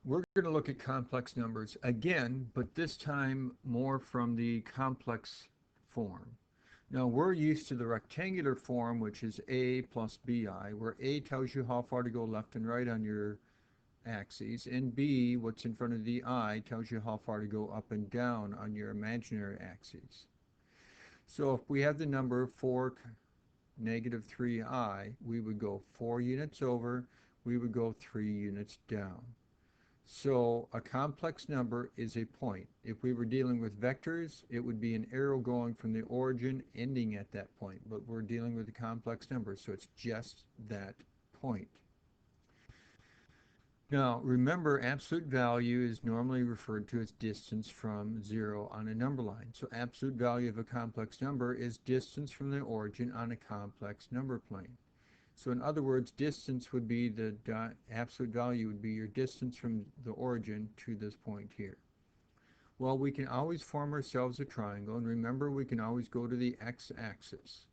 We're going to look at complex numbers again, but this time more from the complex form. Now, we're used to the rectangular form, which is a plus bi, where a tells you how far to go left and right on your axes, and b, what's in front of the I, tells you how far to go up and down on your imaginary axes. So if we have the number 4, negative 3i, we would go 4 units over, we would go 3 units down. So a complex number is a point. If we were dealing with vectors, it would be an arrow going from the origin ending at that point, but we're dealing with a complex number, so it's just that point. Now, remember, absolute value is normally referred to as distance from 0 on a number line. So absolute value of a complex number is distance from the origin on a complex number plane. So in other words, distance would be the absolute value would be your distance from the origin to this point here. Well, we can always form ourselves a triangle, and remember, we can always go to the x-axis.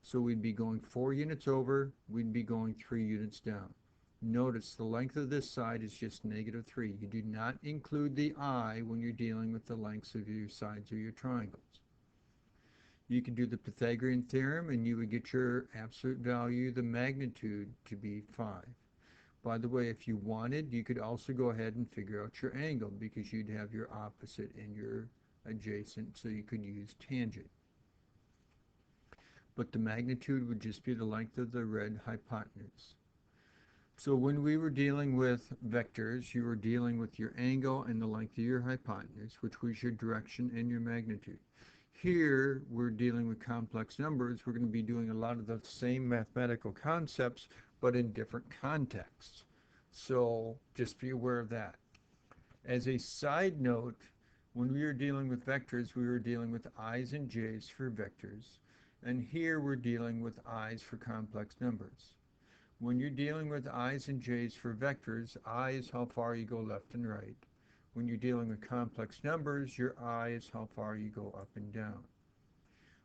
So we'd be going 4 units over, we'd be going 3 units down. Notice the length of this side is just negative 3. You do not include the I when you're dealing with the lengths of your sides of your triangles. You can do the Pythagorean theorem and you would get your absolute value, the magnitude, to be 5. By the way, if you wanted, you could also go ahead and figure out your angle because you'd have your opposite and your adjacent, so you could use tangent. But the magnitude would just be the length of the red hypotenuse. So when we were dealing with vectors, you were dealing with your angle and the length of your hypotenuse, which was your direction and your magnitude. Here, we're dealing with complex numbers. We're going to be doing a lot of the same mathematical concepts, but in different contexts. So just be aware of that. As a side note, when we were dealing with vectors, we were dealing with i's and j's for vectors. And here we're dealing with i's for complex numbers. When you're dealing with i's and j's for vectors, I is how far you go left and right. When you're dealing with complex numbers, your I is how far you go up and down.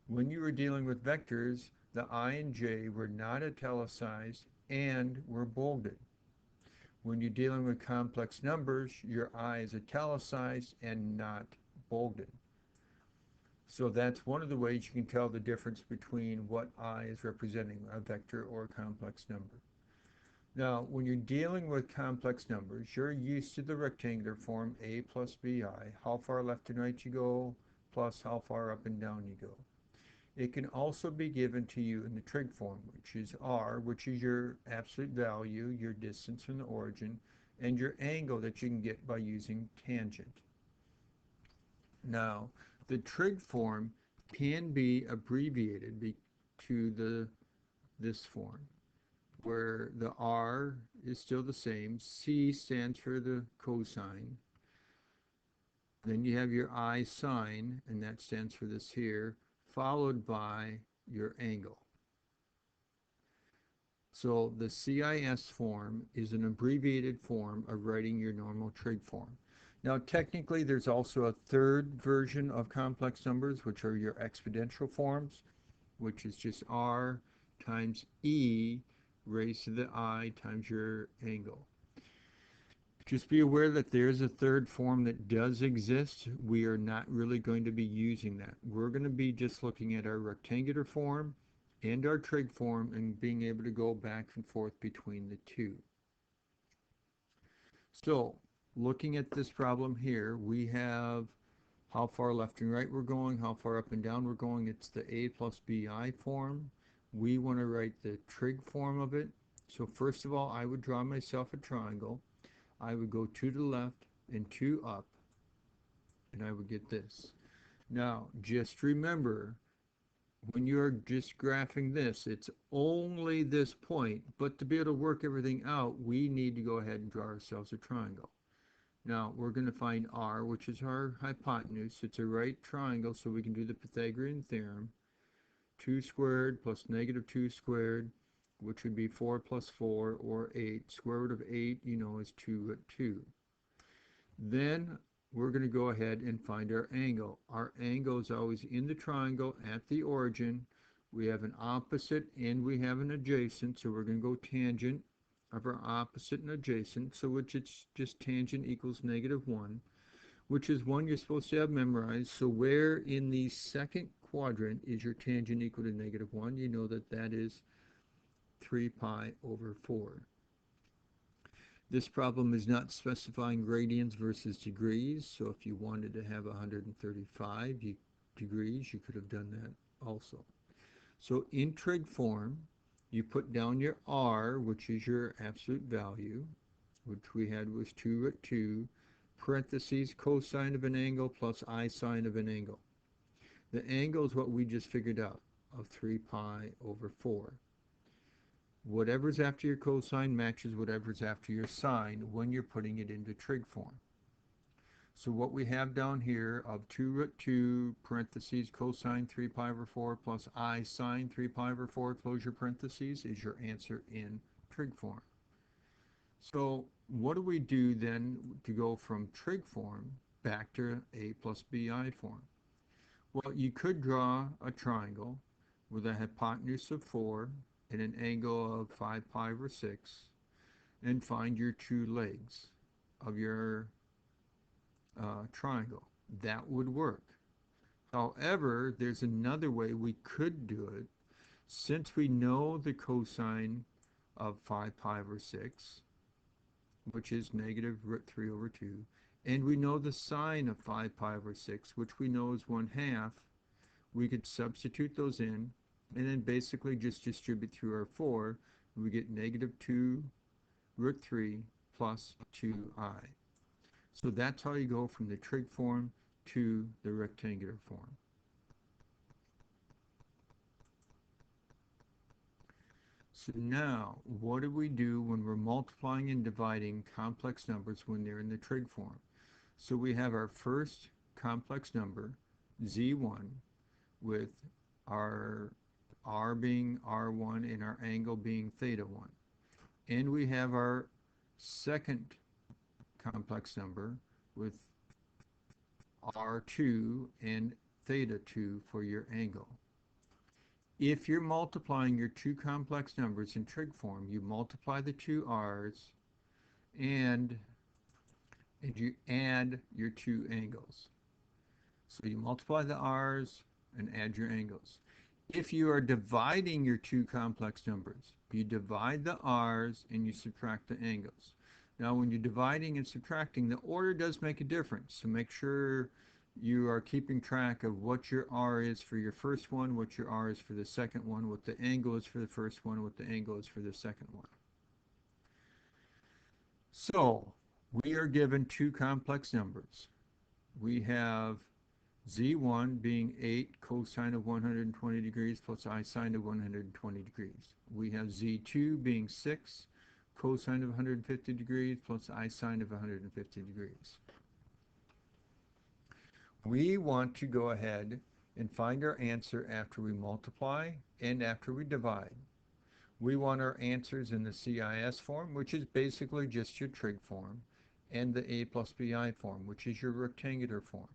When you were dealing with vectors, the I and j were not italicized and were bolded. When you're dealing with complex numbers, your I is italicized and not bolded. So that's one of the ways you can tell the difference between what I is representing, a vector or a complex number. Now, when you're dealing with complex numbers, you're used to the rectangular form a plus bi, how far left and right you go, plus how far up and down you go. It can also be given to you in the trig form, which is r, which is your absolute value, your distance from the origin, and your angle that you can get by using tangent. Now, the trig form can be abbreviated to this form, where the r is still the same. C stands for the cosine. Then you have your I sine, and that stands for this here, followed by your angle. So the CIS form is an abbreviated form of writing your normal trig form. Now, technically, there's also a third version of complex numbers, which are your exponential forms, which is just r times e raised to the I times your angle. Just be aware that there's a third form that does exist. We are not really going to be using that. We're going to be just looking at our rectangular form and our trig form and being able to go back and forth between the two. So, looking at this problem here, we have how far left and right we're going, how far up and down we're going. It's the a plus bi form. We want to write the trig form of it. So first of all, I would draw myself a triangle. I would go 2 to the left and 2 up, and I would get this. Now, just remember, when you're just graphing this, it's only this point, but to be able to work everything out, we need to go ahead and draw ourselves a triangle. Now, we're going to find r, which is our hypotenuse. It's a right triangle, so we can do the Pythagorean theorem. 2 squared plus negative 2 squared, which would be 4 plus 4, or 8. Square root of 8, you know, is 2 at 2. Then we're going to go ahead and find our angle. Our angle is always in the triangle at the origin. We have an opposite and we have an adjacent, so we're going to go tangent. of our opposite and adjacent, so which it's just tangent equals -1, which is one you're supposed to have memorized. So where in the second quadrant is your tangent equal to -1? You know that that is 3 pi over 4. This problem is not specifying gradients versus degrees, so if you wanted to have 135 degrees, you could have done that also. So in trig form, you put down your r, which is your absolute value, which we had was 2√2, parentheses, cosine of an angle plus I sine of an angle. The angle is what we just figured out, of 3 pi over 4. Whatever's after your cosine matches whatever's after your sine when you're putting it into trig form. So what we have down here of 2√2 parentheses cosine 3 pi over 4 plus I sine 3 pi over 4 close your parentheses is your answer in trig form. So what do we do then to go from trig form back to a plus bi form? Well, you could draw a triangle with a hypotenuse of 4 and an angle of 5 pi over 6 and find your two legs of your triangle. That would work. However, there's another way we could do it. Since we know the cosine of 5 pi over 6, which is -√3 over 2, and we know the sine of 5 pi over 6, which we know is 1/2, we could substitute those in and then basically just distribute through our 4. We get -2√3 plus 2i. So that's how you go from the trig form to the rectangular form. So now, what do we do when we're multiplying and dividing complex numbers when they're in the trig form? So we have our first complex number, z1, with our r being r1 and our angle being θ1. And we have our second complex number with r2 and θ2 for your angle. If you're multiplying your two complex numbers in trig form, you multiply the two r's and you add your two angles. So you multiply the r's and add your angles. If you are dividing your two complex numbers, you divide the r's and you subtract the angles. Now when you're dividing and subtracting, the order does make a difference, so make sure you are keeping track of what your r is for your first one, what your r is for the second one, what the angle is for the first one, what the angle is for the second one. So we are given two complex numbers. We have z1 being 8 cosine of 120 degrees plus I sine of 120 degrees. We have z2 being 6 cosine of 150 degrees plus I sine of 150 degrees. We want to go ahead and find our answer after we multiply and after we divide. We want our answers in the CIS form, which is basically just your trig form, and the a plus bi form, which is your rectangular form.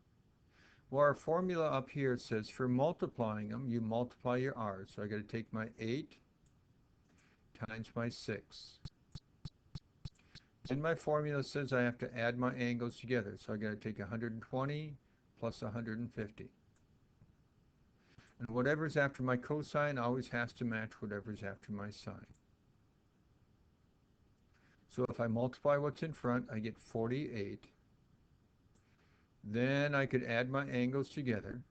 Well, our formula up here says for multiplying them, you multiply your r's. So I got to take my 8 times my 6. Then my formula says I have to add my angles together. So I got to take 120 plus 150. And whatever's after my cosine always has to match whatever's after my sine. So if I multiply what's in front, I get 48. Then I could add my angles together,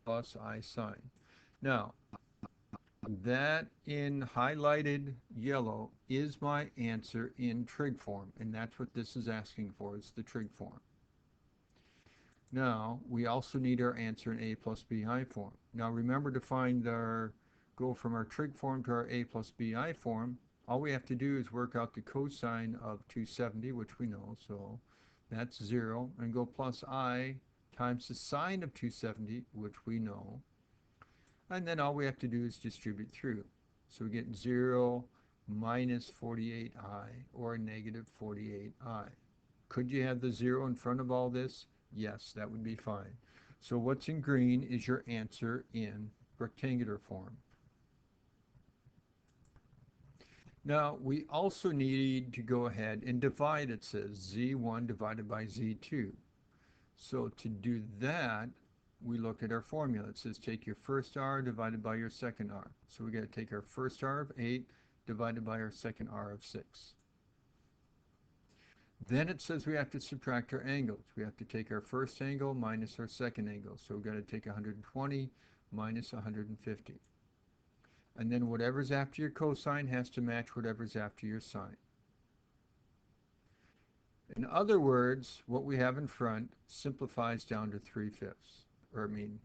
plus I sine. Now, that in highlighted yellow is my answer in trig form, and that's what this is asking for, is the trig form. Now, we also need our answer in a plus bi form. Now, remember to go from our trig form to our a plus bi form. All we have to do is work out the cosine of 270, which we know, so that's 0, and go plus I times the sine of 270, which we know. And then all we have to do is distribute through. So we get 0 minus 48i, or negative 48i. Could you have the 0 in front of all this? Yes, that would be fine. So what's in green is your answer in rectangular form. Now, we also need to go ahead and divide, it says z1 divided by z2. So to do that, we look at our formula. It says take your first r divided by your second r. So we got to take our first r of 8 divided by our second r of 6. Then it says we have to subtract our angles. We have to take our first angle minus our second angle. So we've got to take 120 minus 150. And then whatever's after your cosine has to match whatever's after your sine. In other words, what we have in front simplifies down to 3/5, or I mean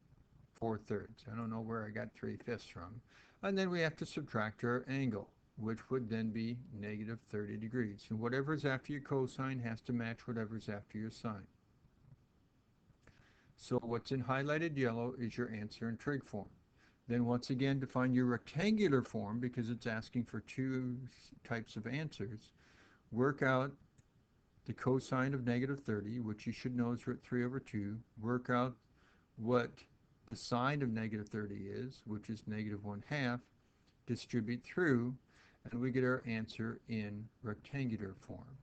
4/3. I don't know where I got 3/5 from. And then we have to subtract our angle, which would then be negative 30 degrees. And whatever's after your cosine has to match whatever's after your sine. So what's in highlighted yellow is your answer in trig form. Then once again, to find your rectangular form, because it's asking for two types of answers, work out the cosine of negative 30, which you should know is root 3 over 2. Work out what the sine of negative 30 is, which is negative 1/2. Distribute through, and we get our answer in rectangular form.